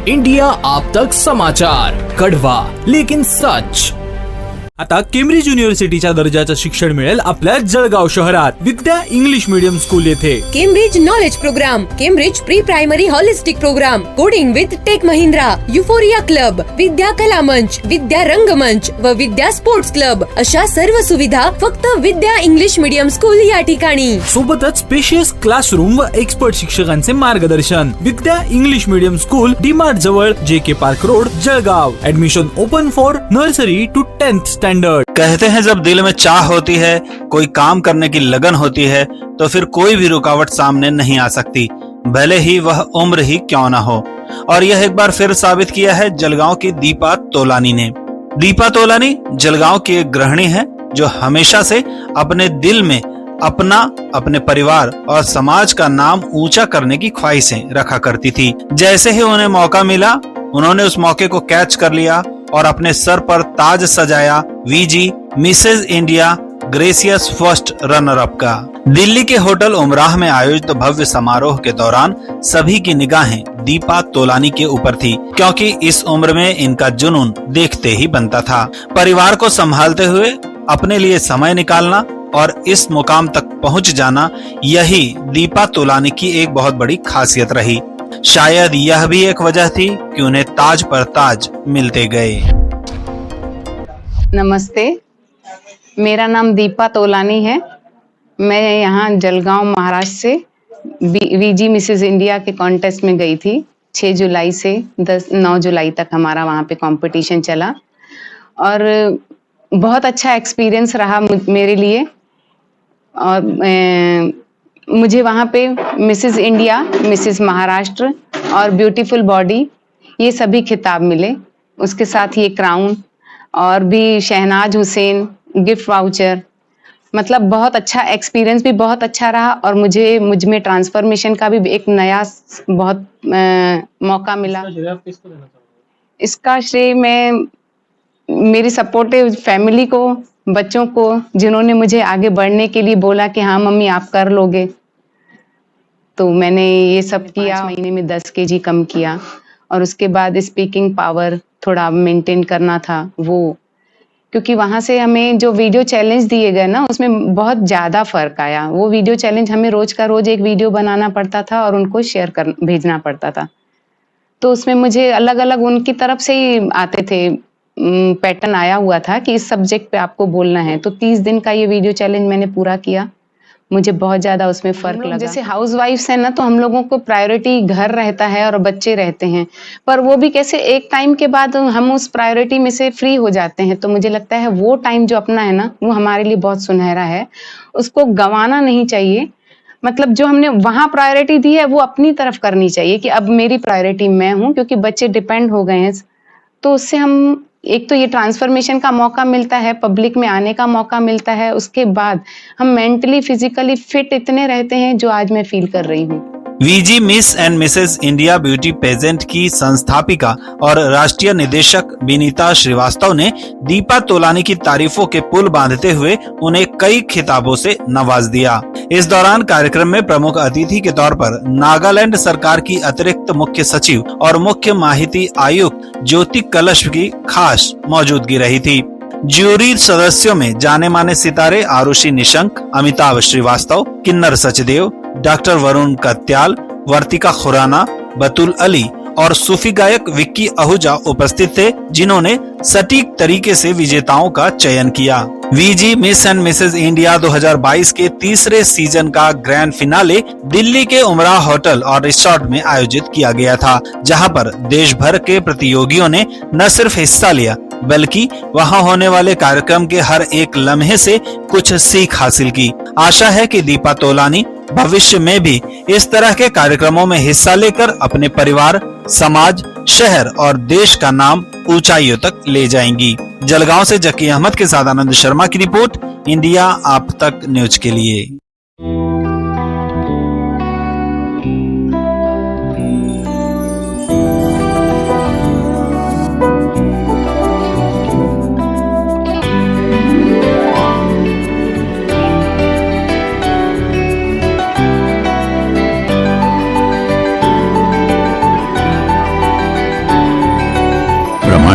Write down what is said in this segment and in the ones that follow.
India आप तक समाचार, कड़वा लेकिन सच। आता केम्ब्रिज युनिव्हर्सिटीच्या दर्जाचं शिक्षण मिळेल आपल्या जळगाव शहरात विद्या इंग्लिश मीडियम स्कूल येथे। Cambridge knowledge program, Cambridge pre primary holistic program, coding with Tech Mahindra, euphoria club, Vidya Kala Manch, विद्या रंगमंच व विद्या स्पोर्ट्स क्लब अशा सर्व सुविधा फक्त विद्या इंग्लिश मीडियम स्कूल या ठिकाणी। सोबतच स्पेशियस क्लासरूम व एक्सपर्ट शिक्षकांचे मार्गदर्शन। Vidya English medium school DMart जवळ JK park road Jalgaon. Admission open for nursery to 10th standard. कहते हैं जब दिल में चाह होती है, कोई काम करने की लगन होती है, तो फिर कोई भी रुकावट सामने नहीं आ सकती, भले ही वह उम्र ही क्यों ना हो। और यह एक बार फिर साबित किया है जलगांव की दीपा तोलानी ने। दीपा तोलानी जलगांव की एक गृहिणी है जो हमेशा से अपने दिल में अपना, अपने परिवार और समाज का नाम ऊंचा करने की ख्वाहिशें रखा करती थी। जैसे ही उन्हें मौका मिला, उन्होंने उस मौके को कैच कर लिया और अपने सर पर ताज सजाया VG Mrs India gracious first runner up का। दिल्ली के होटल उमराह में आयोजित भव्य समारोह के दौरान सभी की निगाहें दीपा तोलानी के ऊपर थी, क्योंकि इस उम्र में इनका जुनून देखते ही बनता था। परिवार को संभालते हुए अपने लिए समय निकालना और इस मुकाम तक पहुंच जाना, यही दीपा तोलानी की एक बहुत बड़ी खासियत रही। शायद यह भी एक वजह थी कि उन्हें ताज पर ताज मिलते गए। नमस्ते, मेरा नाम दीपा तोलानी है। मैं यहाँ जलगांव महाराष्ट्र से VG मिसेज इंडिया के कॉन्टेस्ट में गई थी। 6 जुलाई से 9 जुलाई तक हमारा वहाँ पे कंपटीशन चला और बहुत अच्छा एक्सपीरियंस रहा मेरे लिए। और मुझे वहाँ पे मिसेज इंडिया, मिसेज महाराष्ट्र और ब्यूटीफुल बॉडी, ये सभी खिताब मिले। उसके साथ ये क्राउन और भी शहनाज हुसैन गिफ्ट वाउचर, मतलब बहुत अच्छा एक्सपीरियंस भी बहुत अच्छा रहा। और मुझ में ट्रांसफॉर्मेशन का भी एक नया बहुत मौका मिला। इसका श्रेय मैं मेरी सपोर्टिव फैमिली को, बच्चों को, जिन्होंने मुझे आगे बढ़ने के लिए बोला कि हाँ मम्मी आप कर लोगे, तो मैंने ये सब किया। 5 महीने में 10 kg कम किया। और उसके बाद स्पीकिंग पावर थोड़ा मेंटेन करना था वो, क्योंकि वहाँ से हमें जो वीडियो चैलेंज दिए गए ना, उसमें बहुत ज़्यादा फर्क आया। वो वीडियो चैलेंज हमें रोज का रोज एक वीडियो बनाना पड़ता था और उनको भेजना पड़ता था। तो उसमें मुझे अलग अलग उनकी तरफ से ही आते थे, पैटर्न आया हुआ था कि इस सब्जेक्ट पे आपको बोलना है। तो 30 दिन का ये वीडियो चैलेंज मैंने पूरा किया। मुझे बहुत ज्यादा उसमें फर्क लगा। जैसे हाउस वाइफ्स है ना, तो हम लोगों को प्रायोरिटी घर रहता है और बच्चे रहते हैं, पर वो भी कैसे एक टाइम के बाद हम उस प्रायोरिटी में से फ्री हो जाते हैं। तो मुझे लगता है वो टाइम जो अपना है ना, वो हमारे लिए बहुत सुनहरा है, उसको गंवाना नहीं चाहिए। मतलब जो हमने वहां प्रायोरिटी दी है वो अपनी तरफ करनी चाहिए कि अब मेरी प्रायोरिटी मैं हूँ, क्योंकि बच्चे डिपेंड हो गए हैं। तो उससे हम एक तो ये ट्रांसफॉर्मेशन का मौका मिलता है, पब्लिक में आने का मौका मिलता है। उसके बाद हम मेंटली फिजिकली फिट इतने रहते हैं जो आज मैं फील कर रही हूँ। VG Miss and Mrs India beauty pageant की संस्थापिका और राष्ट्रीय निदेशक विनीता श्रीवास्तव ने दीपा तोलानी की तारीफों के पुल बांधते हुए उन्हें कई खिताबों से नवाज दिया। इस दौरान कार्यक्रम में प्रमुख अतिथि के तौर पर नागालैंड सरकार की अतिरिक्त मुख्य सचिव और मुख्य माहिती आयुक्त ज्योति कलश की खास मौजूदगी रही थी। ज्यूरी सदस्यों में जाने माने सितारे आरुषि निशंक, अमिताभ श्रीवास्तव, किन्नर सचदेव, डॉक्टर वरुण कत्याल, वर्तिका खुराना, बतुल अली और सूफी गायक विक्की आहूजा उपस्थित थे, जिन्होंने सटीक तरीके से विजेताओं का चयन किया। VG Miss and Mrs India 2022 के तीसरे सीजन का ग्रैंड फिनाले दिल्ली के उमराह होटल और रिसोर्ट में आयोजित किया गया था, जहां पर देश भर के प्रतियोगियों ने न सिर्फ हिस्सा लिया, बल्कि वहां होने वाले कार्यक्रम के हर एक लम्हे से कुछ सीख हासिल की। आशा है कि दीपा तोलानी भविष्य में भी इस तरह के कार्यक्रमों में हिस्सा लेकर अपने परिवार, समाज, शहर और देश का नाम ऊंचाइयों तक ले जाएंगी। जलगांव से जकी अहमद के साथ आनंद शर्मा की रिपोर्ट, इंडिया आप तक न्यूज के लिए।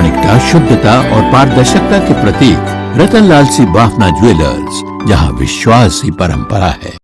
प्रामाणिकता, शुद्धता और पारदर्शिता के प्रतीक रतनलाल सी बाफना ज्वेलर्स, जहां विश्वास ही परंपरा है।